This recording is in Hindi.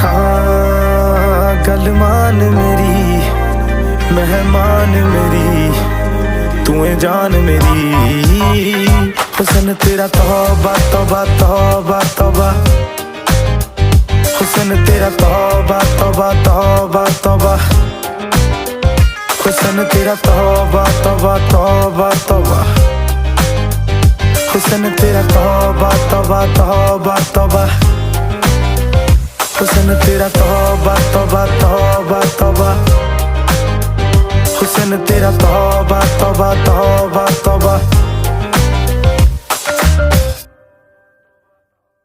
हाँ गल मान मेरी मेहमान मेरी तू है जान मेरी हुस्न तेरा तौबा तौबा तौबा तौबा हुस्न तेरा तौबा तौबा तौबा तौबा हुस्न तेरा तौबा तौबा तौबा तौबा हुस्न तेरा तौबा तौबा तौबा तौबा हुस्न तेरा तौबा तौबा तौबा तौबा हुस्न तेरा तौबा तौबा तौबा